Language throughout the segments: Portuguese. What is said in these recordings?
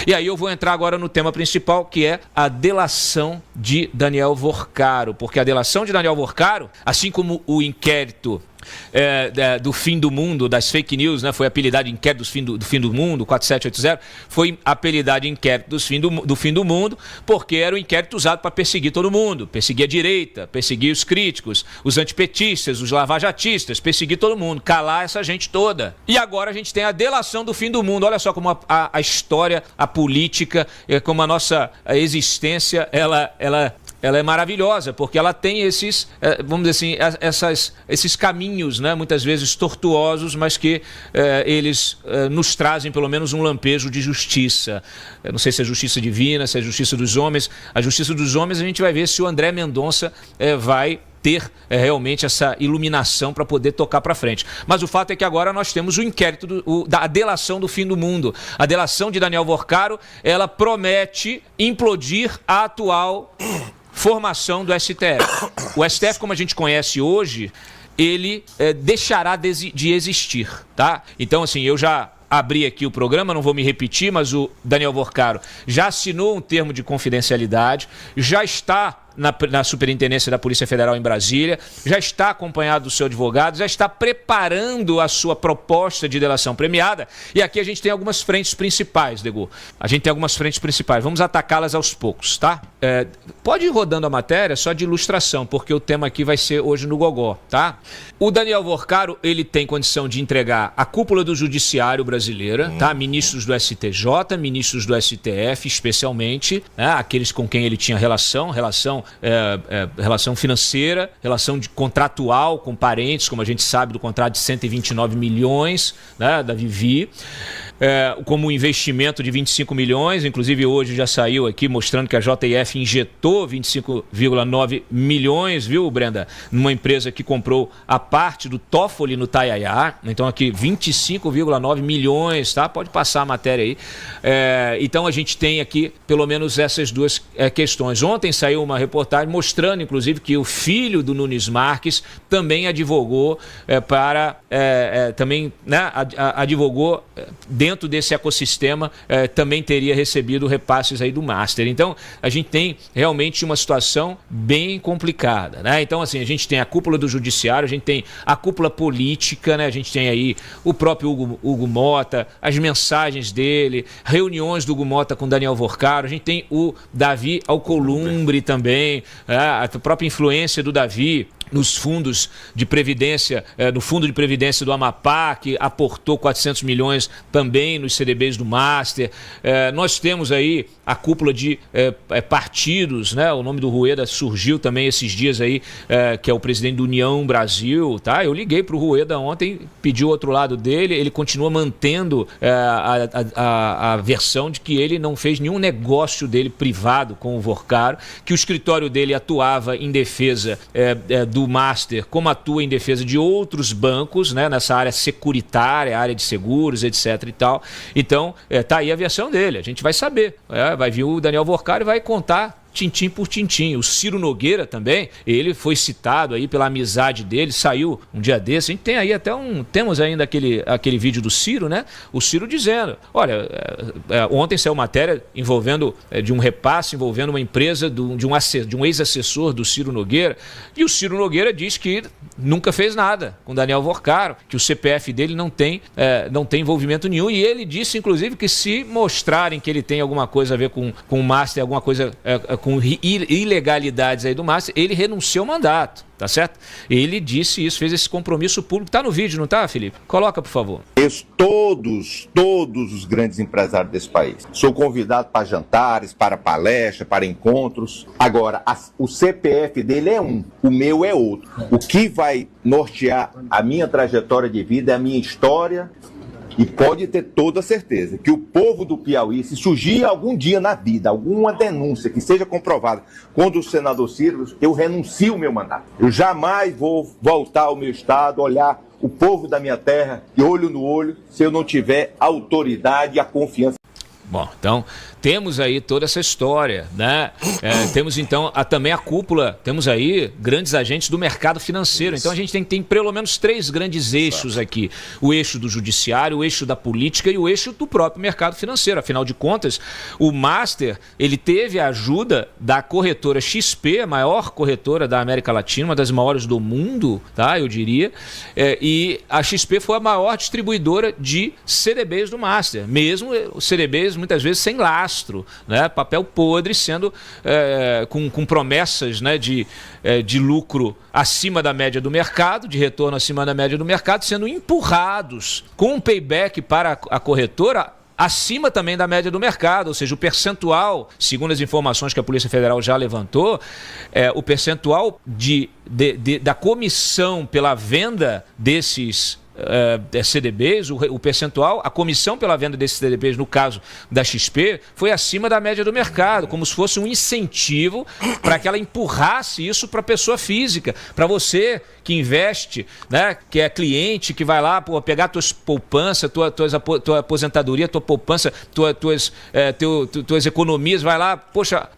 E aí eu vou entrar agora no tema principal, que é a delação de Daniel Vorcaro, porque a delação de Daniel Vorcaro, assim como o inquérito do fim do mundo, das fake news, né? Foi apelidado de inquérito do fim do mundo, 4780, foi apelidado de inquérito do fim do mundo, porque era um inquérito usado para perseguir todo mundo, perseguir a direita, perseguir os críticos, os antipetistas, os lavajatistas, perseguir todo mundo, calar essa gente toda. E agora a gente tem a delação do fim do mundo. Olha só como a história, a política, como a nossa existência, ela é maravilhosa, porque ela tem esses, vamos dizer assim, esses caminhos, né, muitas vezes tortuosos, mas que eles nos trazem pelo menos um lampejo de justiça. Eu não sei se é justiça divina, se é justiça dos homens. A justiça dos homens a gente vai ver se o André Mendonça vai ter realmente essa iluminação para poder tocar para frente. Mas o fato é que agora nós temos o inquérito da delação do fim do mundo. A delação de Daniel Vorcaro, ela promete implodir a atual formação do STF. O STF, como a gente conhece hoje, ele deixará de existir, tá? Então, assim, eu já abri aqui o programa, não vou me repetir, mas o Daniel Vorcaro já assinou um termo de confidencialidade, já está na Superintendência da Polícia Federal em Brasília, já está acompanhado do seu advogado, já está preparando a sua proposta de delação premiada. E aqui a gente tem algumas frentes principais, Degu. A gente tem algumas frentes principais. Vamos atacá-las aos poucos, tá? Pode ir rodando a matéria só de ilustração, porque o tema aqui vai ser hoje no Gogó, tá? O Daniel Vorcaro, ele tem condição de entregar a cúpula do Judiciário brasileira, tá? Ministros do STJ, ministros do STF, especialmente, né? Aqueles com quem ele tinha relação financeira, relação contratual com parentes, como a gente sabe do contrato de 129 milhões, né, da Vivi, como um investimento de 25 milhões, inclusive hoje já saiu aqui mostrando que a JF injetou 25,9 milhões, viu, Brenda? Numa empresa que comprou a parte do Toffoli no Taiaiá, então aqui 25,9 milhões, tá? Pode passar a matéria aí. Então a gente tem aqui pelo menos essas duas questões. Ontem saiu uma reportagem mostrando, inclusive, que o filho do Nunes Marques também advogou também, né, advogou dentro desse ecossistema, também teria recebido repasses aí do Master. Então, a gente tem realmente uma situação bem complicada, né? Então, assim, a gente tem a cúpula do Judiciário, a gente tem a cúpula política, né? A gente tem aí o próprio Hugo Mota, as mensagens dele, reuniões do Hugo Mota com Daniel Vorcaro, a gente tem o Davi Alcolumbre também, a própria influência do Davi nos fundos de previdência, no fundo de previdência do Amapá, que aportou 400 milhões também nos CDBs do Master. Nós temos aí a cúpula de partidos, né? O nome do Rueda surgiu também esses dias aí, que é o presidente do União Brasil, tá? Eu liguei para o Rueda ontem, pedi o outro lado dele, ele continua mantendo a versão de que ele não fez nenhum negócio dele privado com o Vorcaro, que o escritório dele atuava em defesa do Master, como atua em defesa de outros bancos, né, nessa área securitária, área de seguros, etc e tal. Então, tá aí a versão dele, a gente vai saber. Vai vir o Daniel Vorcaro e vai contar tintim por tintim. O Ciro Nogueira também, ele foi citado aí pela amizade dele, saiu um dia desse, a gente tem aí até temos ainda aquele vídeo do Ciro, né? O Ciro dizendo, olha, ontem saiu matéria envolvendo, de um repasse envolvendo uma empresa de um ex-assessor do Ciro Nogueira, e o Ciro Nogueira diz que nunca fez nada com Daniel Vorcaro, que o CPF dele não tem envolvimento nenhum, e ele disse, inclusive, que se mostrarem que ele tem alguma coisa a ver com o Master, alguma coisa com ilegalidades aí do Master, ele renunciou ao mandato, tá certo? Ele disse isso, fez esse compromisso público. Tá no vídeo, não tá, Felipe? Coloca, por favor. Todos os grandes empresários desse país. Sou convidado para jantares, para palestras, para encontros. Agora, o CPF dele é um, o meu é outro. O que vai nortear a minha trajetória de vida é a minha história. E pode ter toda certeza que o povo do Piauí, se surgir algum dia na vida, alguma denúncia que seja comprovada contra o senador Ciro, eu renuncio o meu mandato. Eu jamais vou voltar ao meu estado, olhar o povo da minha terra de olho no olho, se eu não tiver autoridade e a confiança. Bom, então temos aí toda essa história, né? Temos então também a cúpula, temos aí grandes agentes do mercado financeiro. Isso. Então a gente tem pelo menos 3 grandes eixos aqui: o eixo do judiciário, o eixo da política e o eixo do próprio mercado financeiro. Afinal de contas, o Master, ele teve a ajuda da corretora XP, a maior corretora da América Latina, uma das maiores do mundo, tá? Eu diria. E a XP foi a maior distribuidora de CDBs do Master, mesmo os CDBs muitas vezes sem lastro, né? Papel podre, sendo com promessas, né, de lucro acima da média do mercado, de retorno acima da média do mercado, sendo empurrados com um payback para a corretora acima também da média do mercado, ou seja, o percentual, segundo as informações que a Polícia Federal já levantou, o percentual da comissão pela venda desses CDBs, o percentual, a comissão pela venda desses CDBs, no caso da XP, foi acima da média do mercado, como se fosse um incentivo para que ela empurrasse isso para a pessoa física, para você que investe, né, que é cliente, que vai lá pegar tuas poupanças, tua aposentadoria, tua poupança, tuas economias, vai lá, poxa,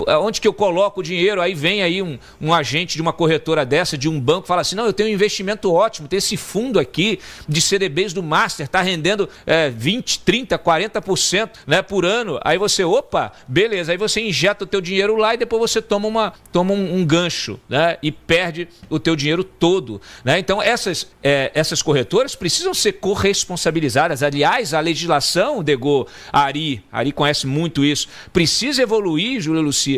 onde que eu coloco o dinheiro? Aí vem aí um agente de uma corretora dessa, de um banco, fala assim: não, eu tenho um investimento ótimo, tem esse fundo aqui de CDBs do Master, está rendendo 20, 30, 40%, né, por ano. Aí você, opa, beleza, aí você injeta o teu dinheiro lá e depois você toma um gancho, né, e perde o teu dinheiro todo, né? Então essas corretoras precisam ser corresponsabilizadas. Aliás, a legislação, Dego, Ari conhece muito isso, precisa evoluir, Júlia Luci.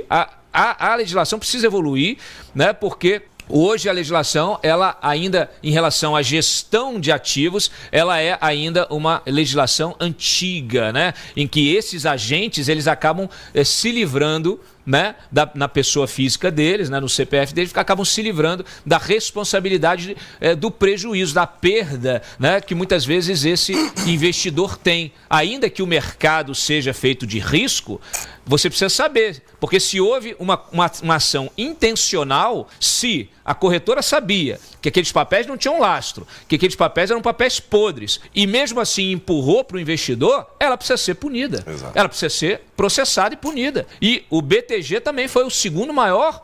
A legislação precisa evoluir, né? Porque hoje a legislação, ela ainda, em relação à gestão de ativos, ela é ainda uma legislação antiga, né? Em que esses agentes, eles acabam se livrando, né, na pessoa física deles, né, no CPF deles, acabam se livrando da responsabilidade do prejuízo, da perda, né, que muitas vezes esse investidor tem. Ainda que o mercado seja feito de risco, você precisa saber, porque se houve uma ação intencional, se a corretora sabia que aqueles papéis não tinham lastro, que aqueles papéis eram papéis podres, e mesmo assim empurrou para o investidor, ela precisa ser punida. Exato. Ela precisa ser processada e punida. E o BTG também foi o segundo maior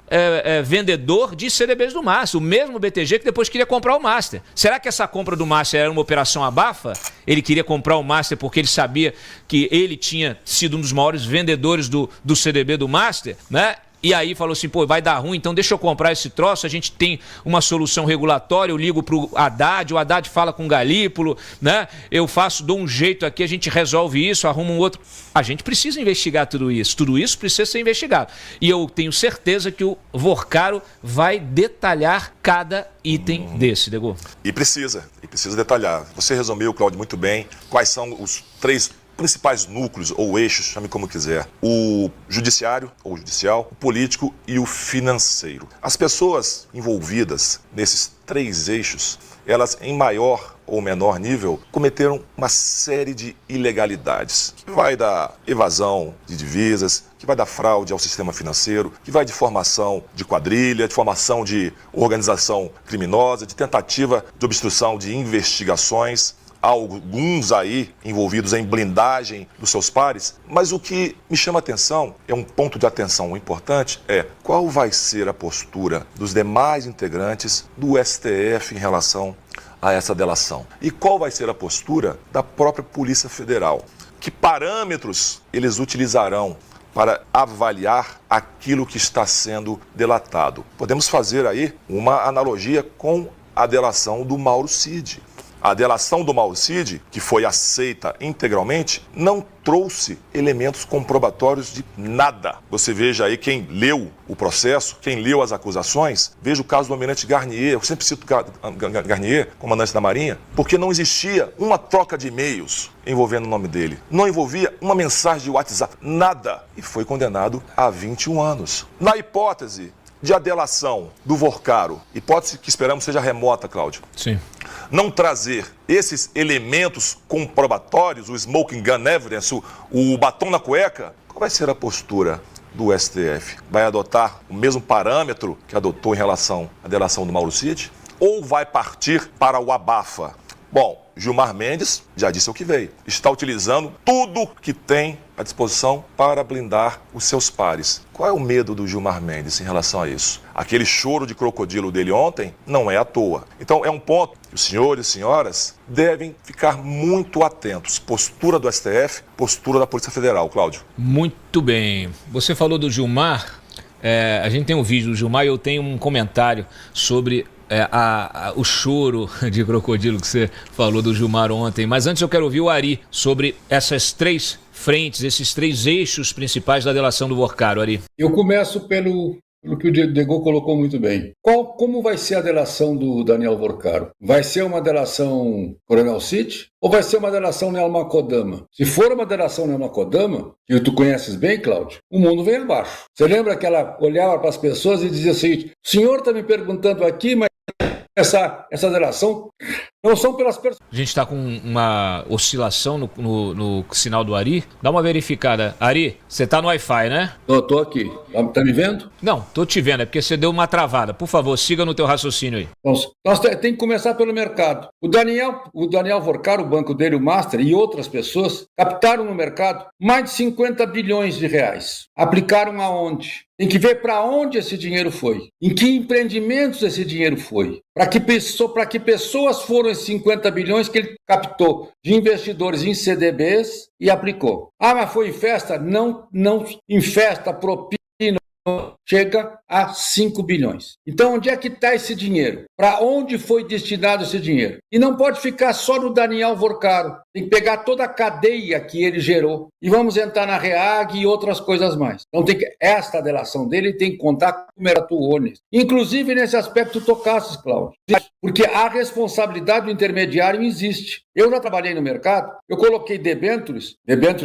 vendedor de CDBs do Master, o mesmo BTG que depois queria comprar o Master. Será que essa compra do Master era uma operação abafa? Ele queria comprar o Master porque ele sabia que ele tinha sido um dos maiores vendedores do CDB do Master, né? E aí falou assim: pô, vai dar ruim, então deixa eu comprar esse troço, a gente tem uma solução regulatória, eu ligo pro Haddad, o Haddad fala com o Galípolo, né? Eu dou um jeito aqui, a gente resolve isso, arruma um outro. A gente precisa investigar tudo isso precisa ser investigado. E eu tenho certeza que o Vorcaro vai detalhar cada item desse, Dego. E precisa detalhar. Você resumiu, Cláudio, muito bem, quais são os 3 principais núcleos ou eixos, chame como quiser: o judiciário ou judicial, o político e o financeiro. As pessoas envolvidas nesses 3 eixos, elas em maior ou menor nível cometeram uma série de ilegalidades, que vai da evasão de divisas, que vai da fraude ao sistema financeiro, que vai de formação de quadrilha, de formação de organização criminosa, de tentativa de obstrução de investigações. Há alguns aí envolvidos em blindagem dos seus pares, mas o que me chama a atenção, é um ponto de atenção importante, qual vai ser a postura dos demais integrantes do STF em relação a essa delação. E qual vai ser a postura da própria Polícia Federal. Que parâmetros eles utilizarão para avaliar aquilo que está sendo delatado. Podemos fazer aí uma analogia com a delação do Mauro Cid. A delação do Mauro Cid, que foi aceita integralmente, não trouxe elementos comprobatórios de nada. Você veja aí quem leu o processo, quem leu as acusações, veja o caso do almirante Garnier. Eu sempre cito Garnier, comandante da Marinha, porque não existia uma troca de e-mails envolvendo o nome dele. Não envolvia uma mensagem de WhatsApp, nada. E foi condenado a 21 anos. Na hipótese de a delação do Vorcaro, hipótese que esperamos seja remota, Cláudio. Sim. Não trazer esses elementos comprobatórios, o smoking gun evidence, o batom na cueca, qual vai ser a postura do STF? Vai adotar o mesmo parâmetro que adotou em relação à delação do Mauro Cid? Ou vai partir para o abafa, Bom, Gilmar Mendes já disse o que veio. Está utilizando tudo que tem à disposição para blindar os seus pares. Qual é o medo do Gilmar Mendes em relação a isso? Aquele choro de crocodilo dele ontem não é à toa. Então é um ponto que os senhores e senhoras devem ficar muito atentos. Postura do STF, postura da Polícia Federal. Cláudio. Muito bem. Você falou do Gilmar. A gente tem um vídeo do Gilmar e eu tenho um comentário sobre o choro de crocodilo que você falou do Gilmar ontem. Mas antes eu quero ouvir o Ari sobre essas três frentes, esses três eixos principais da delação do Vorcaro, Ari. Eu começo pelo que o Degô colocou muito bem. Como vai ser a delação do Daniel Vorcaro? Vai ser uma delação Coronel Cid ou vai ser uma delação Nelma Kodama? Se for uma delação Nelma Kodama, que tu conheces bem, Cláudio, o mundo vem abaixo. Você lembra que ela olhava para as pessoas e dizia o seguinte: o senhor está me perguntando aqui, mas essa delação não são pelas pessoas. A gente está com uma oscilação no sinal do Ari. Dá uma verificada. Ari, você está no Wi-Fi, né? Tô aqui. Tá me vendo? Não, tô te vendo. É porque você deu uma travada. Por favor, siga no teu raciocínio aí. Nós temos que começar pelo mercado. O Daniel Vorcaro, o banco dele, o Master e outras pessoas captaram no mercado mais de 50 bilhões de reais. Aplicaram aonde? Tem que ver para onde esse dinheiro foi. Em que empreendimentos esse dinheiro foi. Para que pessoas foram esses 50 bilhões que ele captou de investidores em CDBs e aplicou. Ah, mas foi em festa? Não em festa, propina, chega a 5 bilhões. Então, onde é que está esse dinheiro? Para onde foi destinado esse dinheiro? E não pode ficar só no Daniel Vorcaro. Tem que pegar toda a cadeia que ele gerou. E vamos entrar na REAG e outras coisas mais. Então, esta delação dele tem que contar como era atuones. Inclusive, nesse aspecto, tocasses, Cláudio. Porque a responsabilidade do intermediário existe. Eu já trabalhei no mercado, eu coloquei debêntures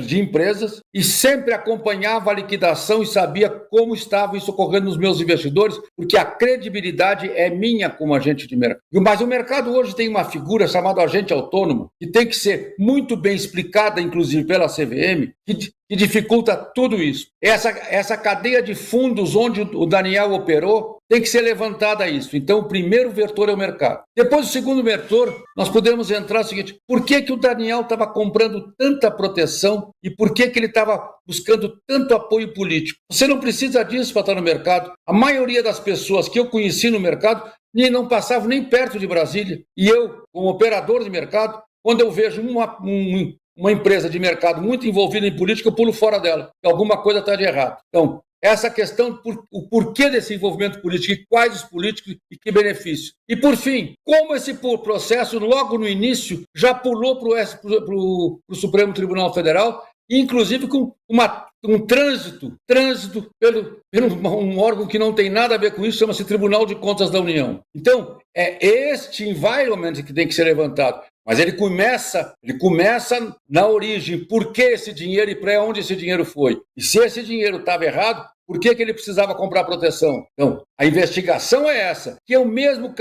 de empresas e sempre acompanhava a liquidação e sabia como estava isso ocorrendo nos meus investidores, porque a credibilidade é minha como agente de mercado. Mas o mercado hoje tem uma figura chamada agente autônomo, que tem que ser muito bem explicada, inclusive pela CVM, que dificulta tudo isso. Essa cadeia de fundos onde o Daniel operou tem que ser levantada isso. Então, o primeiro vetor é o mercado. Depois, o segundo vetor, nós podemos entrar no seguinte: por que o Daniel estava comprando tanta proteção e por que ele estava buscando tanto apoio político? Você não precisa disso para estar no mercado. A maioria das pessoas que eu conheci no mercado não passavam nem perto de Brasília. E eu, como operador de mercado, quando eu vejo uma empresa de mercado muito envolvida em política, eu pulo fora dela. Alguma coisa está de errado. Então, essa questão, o porquê desse envolvimento político e quais os políticos e que benefício. E, por fim, como esse processo, logo no início, já pulou para o Supremo Tribunal Federal, inclusive com um trânsito pelo um órgão que não tem nada a ver com isso, chama-se Tribunal de Contas da União. Então, é este environment que tem que ser levantado. Mas ele começa na origem, por que esse dinheiro e para onde esse dinheiro foi. E se esse dinheiro estava errado, por que ele precisava comprar proteção? Então, a investigação é essa, que é o mesmo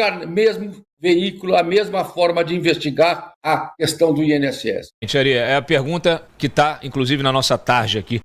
veículo, a mesma forma de investigar a questão do INSS. Gente, Ari, é a pergunta que está, inclusive, na nossa tarja aqui.